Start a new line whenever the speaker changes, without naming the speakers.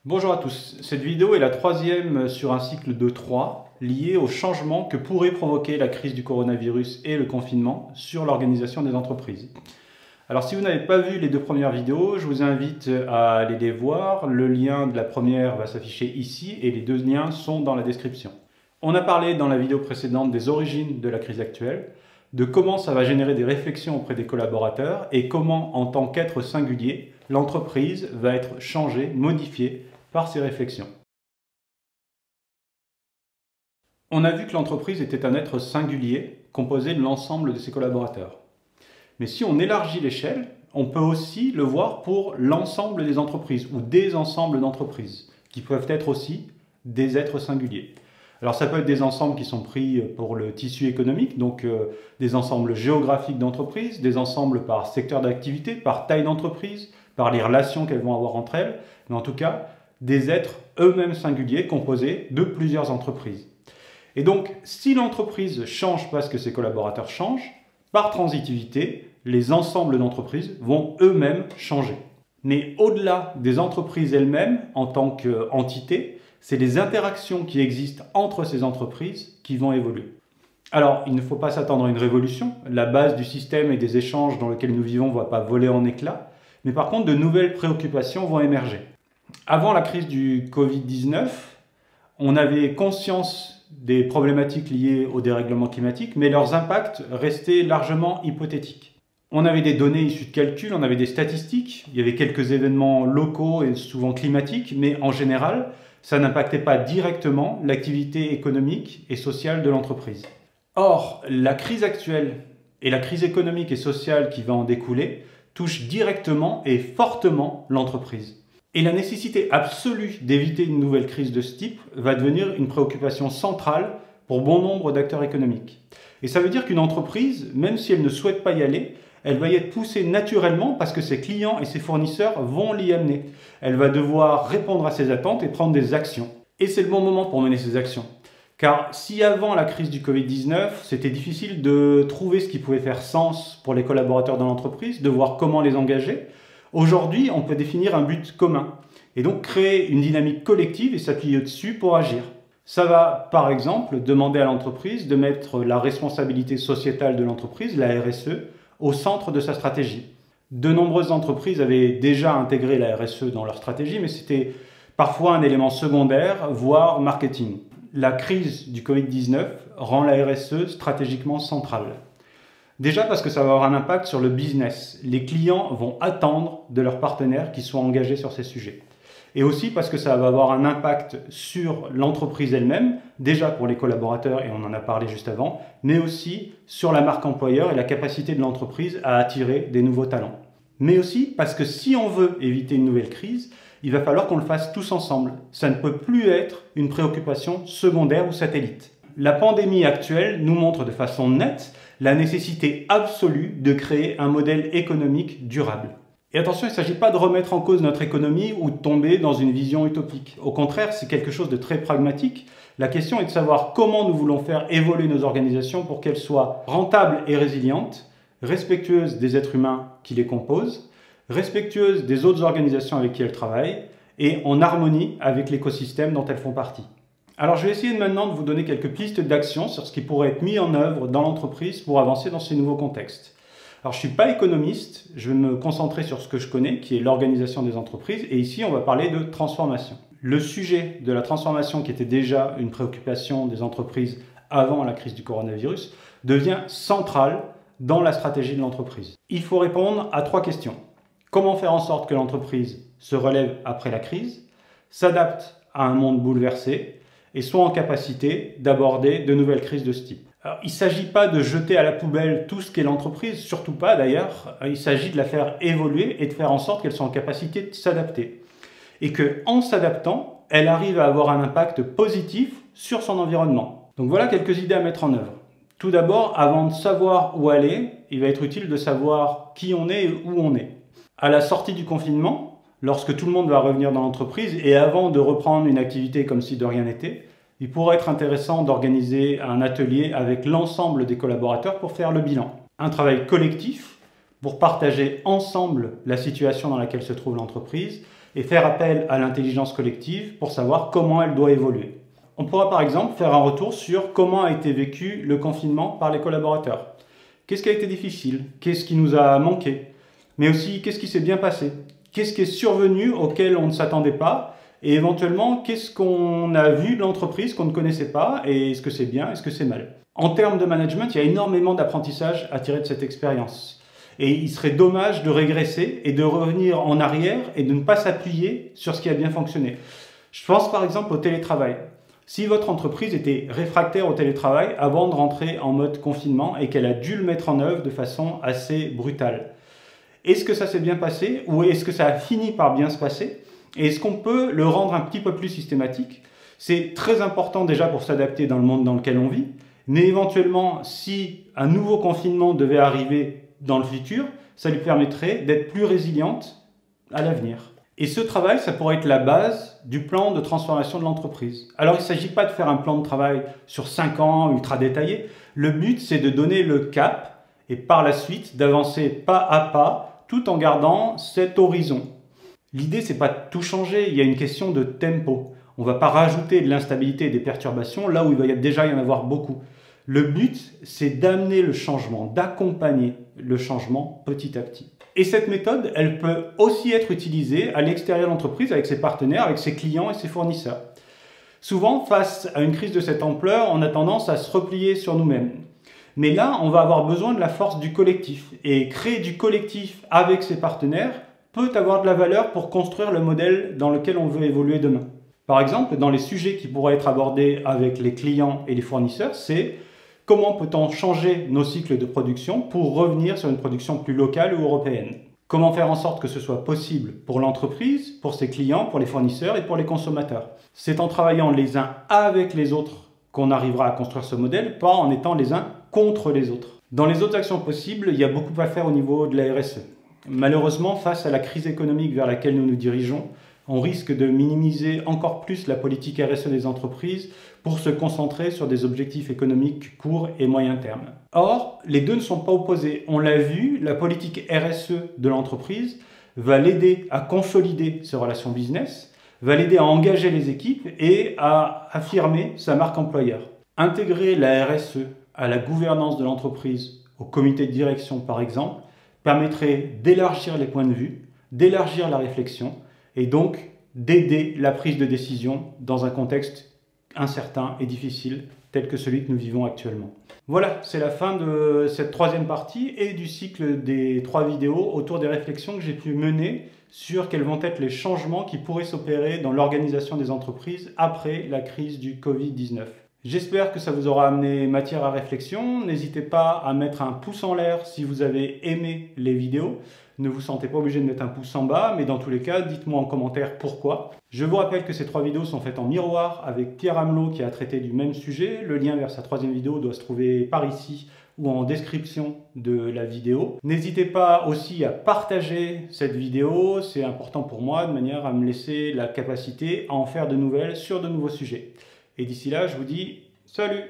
Bonjour à tous, cette vidéo est la troisième sur un cycle de 3 lié au changement que pourrait provoquer la crise du coronavirus et le confinement sur l'organisation des entreprises. Alors si vous n'avez pas vu les deux premières vidéos, je vous invite à aller les voir. Le lien de la première va s'afficher ici et les deux liens sont dans la description. On a parlé dans la vidéo précédente des origines de la crise actuelle, de comment ça va générer des réflexions auprès des collaborateurs et comment, en tant qu'être singulier, l'entreprise va être changée, modifiée par ces réflexions. On a vu que l'entreprise était un être singulier, composé de l'ensemble de ses collaborateurs. Mais si on élargit l'échelle, on peut aussi le voir pour l'ensemble des entreprises ou des ensembles d'entreprises, qui peuvent être aussi des êtres singuliers. Alors ça peut être des ensembles qui sont pris pour le tissu économique, donc des ensembles géographiques d'entreprises, des ensembles par secteur d'activité, par taille d'entreprise, par les relations qu'elles vont avoir entre elles, mais en tout cas des êtres eux-mêmes singuliers composés de plusieurs entreprises. Et donc si l'entreprise change parce que ses collaborateurs changent, par transitivité, les ensembles d'entreprises vont eux-mêmes changer. Mais au-delà des entreprises elles-mêmes, en tant qu'entités, c'est les interactions qui existent entre ces entreprises qui vont évoluer. Alors, il ne faut pas s'attendre à une révolution. La base du système et des échanges dans lesquels nous vivons ne va pas voler en éclats. Mais par contre, de nouvelles préoccupations vont émerger. Avant la crise du Covid-19, on avait conscience des problématiques liées au dérèglement climatique, mais leurs impacts restaient largement hypothétiques. On avait des données issues de calculs, on avait des statistiques, il y avait quelques événements locaux et souvent climatiques, mais en général, ça n'impactait pas directement l'activité économique et sociale de l'entreprise. Or, la crise actuelle et la crise économique et sociale qui va en découler touchent directement et fortement l'entreprise. Et la nécessité absolue d'éviter une nouvelle crise de ce type va devenir une préoccupation centrale pour bon nombre d'acteurs économiques. Et ça veut dire qu'une entreprise, même si elle ne souhaite pas y aller, elle va y être poussée naturellement parce que ses clients et ses fournisseurs vont l'y amener. Elle va devoir répondre à ses attentes et prendre des actions. Et c'est le bon moment pour mener ces actions. Car si avant la crise du Covid-19, c'était difficile de trouver ce qui pouvait faire sens pour les collaborateurs dans l'entreprise, de voir comment les engager, aujourd'hui, on peut définir un but commun et donc créer une dynamique collective et s'appuyer dessus pour agir. Ça va, par exemple, demander à l'entreprise de mettre la responsabilité sociétale de l'entreprise, la RSE, au centre de sa stratégie. De nombreuses entreprises avaient déjà intégré la RSE dans leur stratégie, mais c'était parfois un élément secondaire, voire marketing. La crise du Covid-19 rend la RSE stratégiquement centrale. Déjà parce que ça va avoir un impact sur le business. Les clients vont attendre de leurs partenaires qu'ils soient engagés sur ces sujets. Et aussi parce que ça va avoir un impact sur l'entreprise elle-même, déjà pour les collaborateurs, et on en a parlé juste avant, mais aussi sur la marque employeur et la capacité de l'entreprise à attirer des nouveaux talents. Mais aussi parce que si on veut éviter une nouvelle crise, il va falloir qu'on le fasse tous ensemble. Ça ne peut plus être une préoccupation secondaire ou satellite. La pandémie actuelle nous montre de façon nette la nécessité absolue de créer un modèle économique durable. Et attention, il ne s'agit pas de remettre en cause notre économie ou de tomber dans une vision utopique. Au contraire, c'est quelque chose de très pragmatique. La question est de savoir comment nous voulons faire évoluer nos organisations pour qu'elles soient rentables et résilientes, respectueuses des êtres humains qui les composent, respectueuses des autres organisations avec qui elles travaillent et en harmonie avec l'écosystème dont elles font partie. Alors je vais essayer maintenant de vous donner quelques pistes d'action sur ce qui pourrait être mis en œuvre dans l'entreprise pour avancer dans ces nouveaux contextes. Alors je ne suis pas économiste, je vais me concentrer sur ce que je connais, qui est l'organisation des entreprises, et ici on va parler de transformation. Le sujet de la transformation, qui était déjà une préoccupation des entreprises avant la crise du coronavirus, devient central dans la stratégie de l'entreprise. Il faut répondre à 3 questions. Comment faire en sorte que l'entreprise se relève après la crise, s'adapte à un monde bouleversé, et soit en capacité d'aborder de nouvelles crises de ce type. Alors, il ne s'agit pas de jeter à la poubelle tout ce qu'est l'entreprise, surtout pas d'ailleurs. Il s'agit de la faire évoluer et de faire en sorte qu'elle soit en capacité de s'adapter. Et qu'en s'adaptant, elle arrive à avoir un impact positif sur son environnement. Donc voilà quelques idées à mettre en œuvre. Tout d'abord, avant de savoir où aller, il va être utile de savoir qui on est et où on est. À la sortie du confinement, lorsque tout le monde va revenir dans l'entreprise et avant de reprendre une activité comme si de rien n'était, il pourrait être intéressant d'organiser un atelier avec l'ensemble des collaborateurs pour faire le bilan. Un travail collectif pour partager ensemble la situation dans laquelle se trouve l'entreprise, et faire appel à l'intelligence collective pour savoir comment elle doit évoluer. On pourra par exemple faire un retour sur comment a été vécu le confinement par les collaborateurs. Qu'est-ce qui a été difficile? Qu'est-ce qui nous a manqué? Mais aussi, qu'est-ce qui s'est bien passé? Qu'est-ce qui est survenu auquel on ne s'attendait pas? Et éventuellement, qu'est-ce qu'on a vu de l'entreprise qu'on ne connaissait pas? Et est-ce que c'est bien? Est-ce que c'est mal? En termes de management, il y a énormément d'apprentissage à tirer de cette expérience. Et il serait dommage de régresser et de revenir en arrière et de ne pas s'appuyer sur ce qui a bien fonctionné. Je pense par exemple au télétravail. Si votre entreprise était réfractaire au télétravail avant de rentrer en mode confinement et qu'elle a dû le mettre en œuvre de façon assez brutale, est-ce que ça s'est bien passé ou est-ce que ça a fini par bien se passer? Et est-ce qu'on peut le rendre un petit peu plus systématique? C'est très important déjà pour s'adapter dans le monde dans lequel on vit, mais éventuellement, si un nouveau confinement devait arriver dans le futur, ça lui permettrait d'être plus résiliente à l'avenir. Et ce travail, ça pourrait être la base du plan de transformation de l'entreprise. Alors, il ne s'agit pas de faire un plan de travail sur 5 ans, ultra détaillé. Le but, c'est de donner le cap et par la suite d'avancer pas à pas, tout en gardant cet horizon. L'idée, c'est pas de tout changer, il y a une question de tempo. On ne va pas rajouter de l'instabilité et des perturbations là où il va déjà y en avoir beaucoup. Le but, c'est d'amener le changement, d'accompagner le changement petit à petit. Et cette méthode, elle peut aussi être utilisée à l'extérieur de l'entreprise avec ses partenaires, avec ses clients et ses fournisseurs. Souvent, face à une crise de cette ampleur, on a tendance à se replier sur nous-mêmes. Mais là, on va avoir besoin de la force du collectif. Et créer du collectif avec ses partenaires peut avoir de la valeur pour construire le modèle dans lequel on veut évoluer demain. Par exemple, dans les sujets qui pourraient être abordés avec les clients et les fournisseurs, c'est comment peut-on changer nos cycles de production pour revenir sur une production plus locale ou européenne? Comment faire en sorte que ce soit possible pour l'entreprise, pour ses clients, pour les fournisseurs et pour les consommateurs? C'est en travaillant les uns avec les autres qu'on arrivera à construire ce modèle, pas en étant les uns contre les autres. Dans les autres actions possibles, il y a beaucoup à faire au niveau de la RSE. Malheureusement, face à la crise économique vers laquelle nous nous dirigeons, on risque de minimiser encore plus la politique RSE des entreprises pour se concentrer sur des objectifs économiques court et moyen terme. Or, les deux ne sont pas opposés. On l'a vu, la politique RSE de l'entreprise va l'aider à consolider ses relations business, va l'aider à engager les équipes et à affirmer sa marque employeur. Intégrer la RSE à la gouvernance de l'entreprise, au comité de direction par exemple, permettrait d'élargir les points de vue, d'élargir la réflexion et donc d'aider la prise de décision dans un contexte incertain et difficile tel que celui que nous vivons actuellement. Voilà, c'est la fin de cette troisième partie et du cycle des 3 vidéos autour des réflexions que j'ai pu mener sur quels vont être les changements qui pourraient s'opérer dans l'organisation des entreprises après la crise du Covid-19. J'espère que ça vous aura amené matière à réflexion. N'hésitez pas à mettre un pouce en l'air si vous avez aimé les vidéos. Ne vous sentez pas obligé de mettre un pouce en bas, mais dans tous les cas, dites-moi en commentaire pourquoi. Je vous rappelle que ces 3 vidéos sont faites en miroir avec Pierre Amelot qui a traité du même sujet. Le lien vers sa 3e vidéo doit se trouver par ici ou en description de la vidéo. N'hésitez pas aussi à partager cette vidéo, c'est important pour moi de manière à me laisser la capacité à en faire de nouvelles sur de nouveaux sujets. Et d'ici là, je vous dis salut!